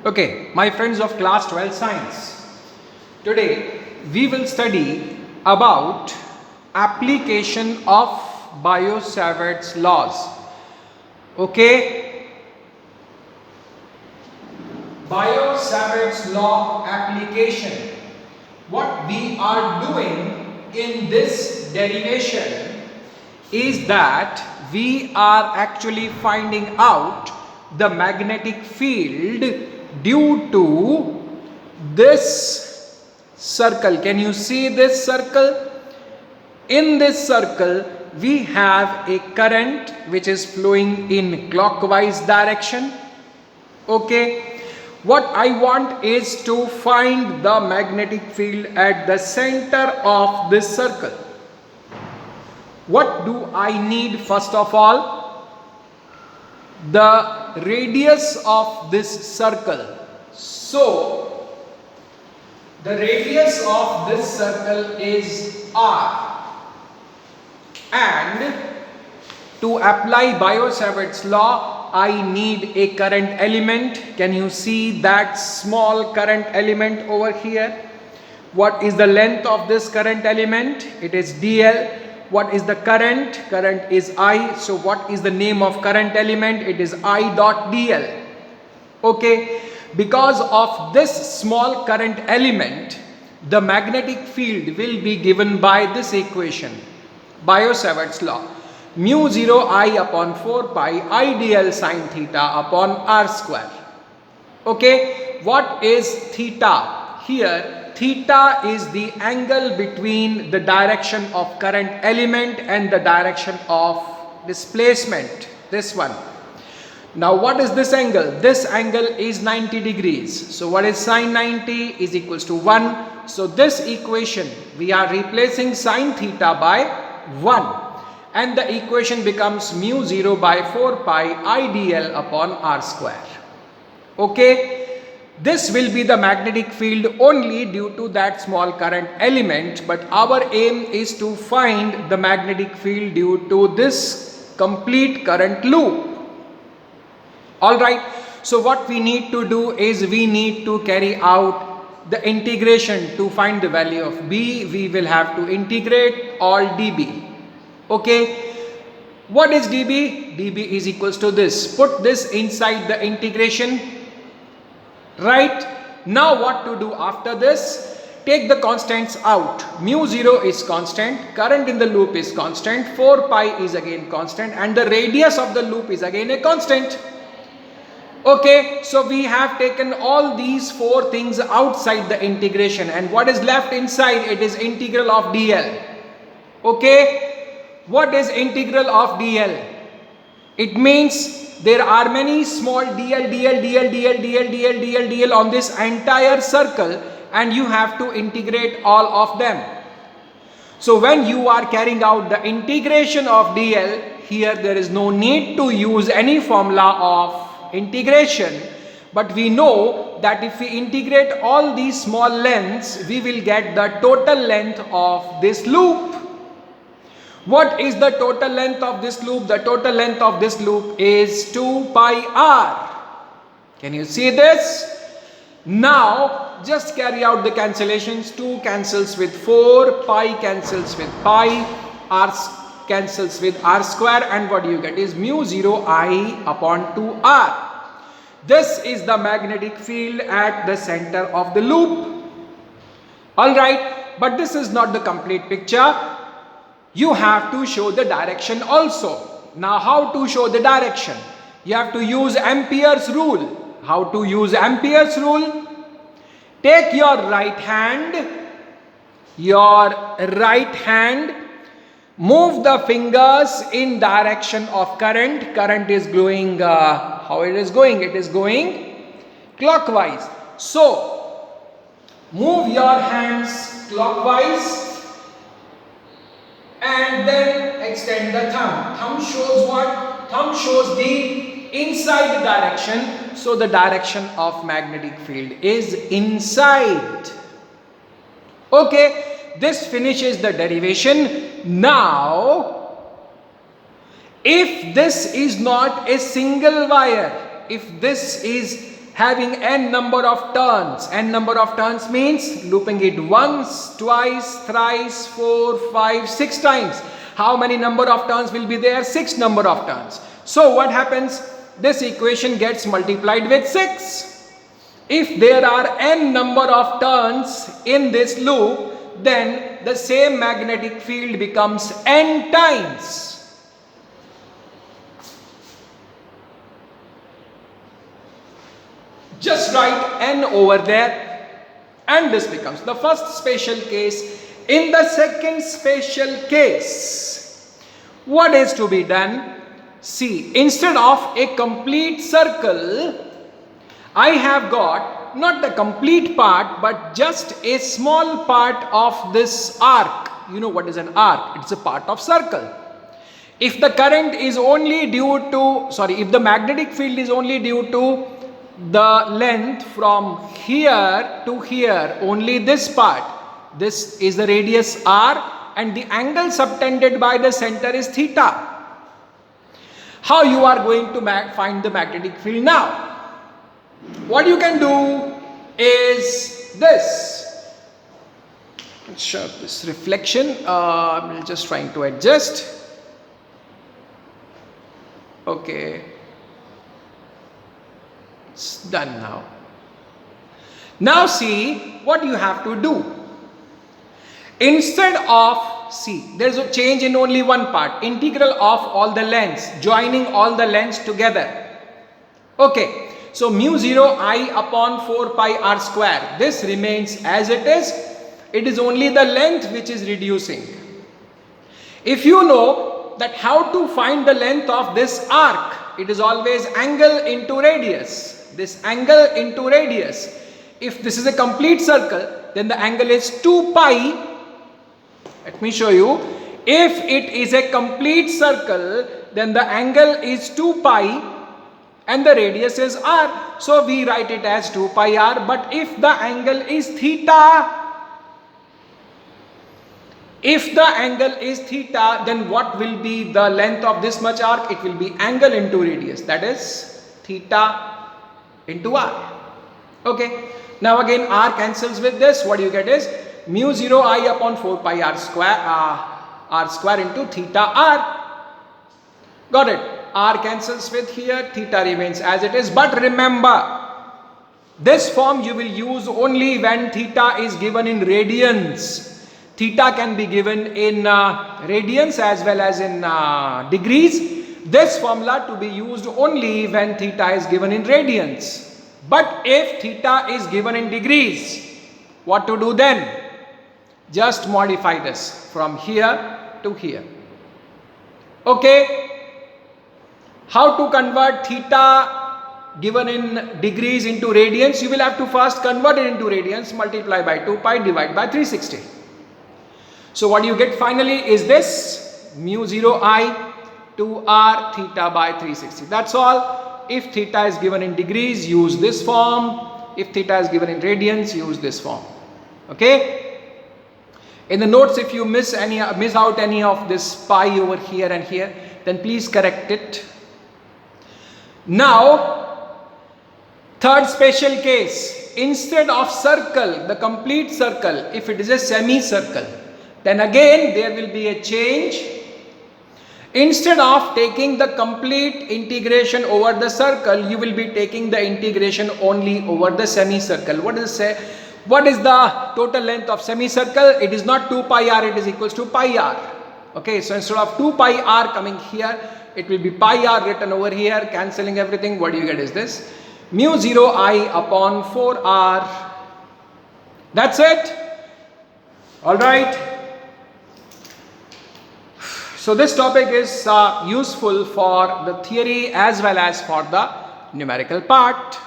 Okay, my friends of class 12 science, today we will study about application of Biot-Savart's laws. Okay, Biot-Savart's law application. What we are doing in this derivation is that we are actually finding out the magnetic field due to this circle. Can you see this circle? In this circle we have a current which is flowing in clockwise direction. Okay, what I want is to find the magnetic field at the center of this circle. What do I need first of all? The radius of this circle. So the radius of this circle is r, and to apply Biot-Savart's law I need a current element. Can you see that small current element over here? What is the length of this current element? It is dl. What is the current? Current is I. So what is the name of current element? It is I dot dl. Okay, because of this small current element, the magnetic field will be given by this equation, Biot-Savart's law. Mu 0 I upon 4 pi I dl sine theta upon r square. Okay, what is theta? Here theta is the angle between the direction of current element and the direction of displacement, this one. Now what is this angle? This angle is 90 degrees. So what is sine 90 is equals to 1. So this equation we are replacing sine theta by 1, and the equation becomes mu 0 by 4 pi I dl upon r square. Okay, this will be the magnetic field only due to that small current element, but our aim is to find the magnetic field due to this complete current loop. Alright, so what we need to do is we need to carry out the integration to find the value of b. We will have to integrate all db. Okay, what is db? db is equals to this. Put this inside the integration. Right, now what to do after this? Take the constants out. Mu 0 is constant, current in the loop is constant, 4 pi is again constant, and the radius of the loop is again a constant. Okay, so we have taken all these four things outside the integration, and what is left inside? It is integral of dl. Okay, what is integral of dl? It means there are many small dl on this entire circle, and you have to integrate all of them. So when you are carrying out the integration of dl, here there is no need to use any formula of integration, but we know that if we integrate all these small lengths, we will get the total length of this loop. What is the total length of this loop? The total length of this loop is 2 pi r. Can you see this? Now just carry out the cancellations. 2 cancels with 4, pi cancels with pi, r cancels with r square, and what you get is mu 0 I upon 2r. This is the magnetic field at the center of the loop. Alright, but this is not the complete picture. You have to show the direction also. Now how to show the direction? You have to use Ampere's rule. How to use Ampere's rule? Take your right hand, move the fingers in direction of current. Current is going, how it is going? It is going clockwise. So move your hands clockwise, and then extend the thumb. Thumb shows what? Thumb shows the inside direction. So the direction of magnetic field is inside. Okay, this finishes the derivation. Now, if this is not a single wire, if this is having n number of turns. N number of turns means looping it once, twice, thrice, 4, 5, 6 times. How many number of turns will be there? 6 number of turns. So what happens? This equation gets multiplied with 6. If there are n number of turns in this loop, then the same magnetic field becomes n times. Just write n over there and this becomes the first special case. In the second special case, what is to be done? See, instead of a complete circle, I have got not the complete part but just a small part of this arc. You know what is an arc? It's a part of circle. If the current is only due to, if the magnetic field is only due to the length from here to here, only this part, this is the radius r and the angle subtended by the center is theta. How you are going to find the magnetic field now? What you can do is this. Let's show this reflection. I'm just trying to adjust. Okay. It's done now. Now see what you have to do. Instead of, see, there is a change in only one part. Integral of all the lengths, joining all the lengths together. Okay. So mu 0 I upon 4 pi r square. This remains as it is. It is only the length which is reducing. If you know that how to find the length of this arc, it is always angle into radius. This angle into radius. If this is a complete circle, then the angle is 2 pi. Let me show you. If it is a complete circle, then the angle is 2 pi and the radius is r. So we write it as 2 pi r. But if the angle is theta, then what will be the length of this much arc? It will be angle into radius. That is theta into r. Okay. Now again r cancels with this. What you get is mu 0 I upon 4 pi r square into theta r. Got it? R cancels with here, theta remains as it is. But remember, this form you will use only when theta is given in radians. Theta can be given in radians as well as in degrees. This formula to be used only when theta is given in radians. But if theta is given in degrees, what to do then? Just modify this from here to here. Okay. How to convert theta given in degrees into radians? You will have to first convert it into radians, multiply by 2 pi, divide by 360. So what you get finally is this mu 0 I 2 r theta by 360. That's all. If theta is given in degrees, use this form. If theta is given in radians, use this form. Okay. In the notes, if you miss out any of this pi over here and here, then please correct it. Now, third special case, instead of circle, the complete circle, if it is a semicircle, then again there will be a change. Instead of taking the complete integration over the circle, you will be taking the integration only over the semicircle. What is the total length of semicircle? It is not 2 pi r, it is equals to pi r. Okay, so instead of 2 pi r coming here, it will be pi r written over here, cancelling everything. What you get is this mu 0 I upon 4 r. That's it. Alright. So this topic is useful for the theory as well as for the numerical part.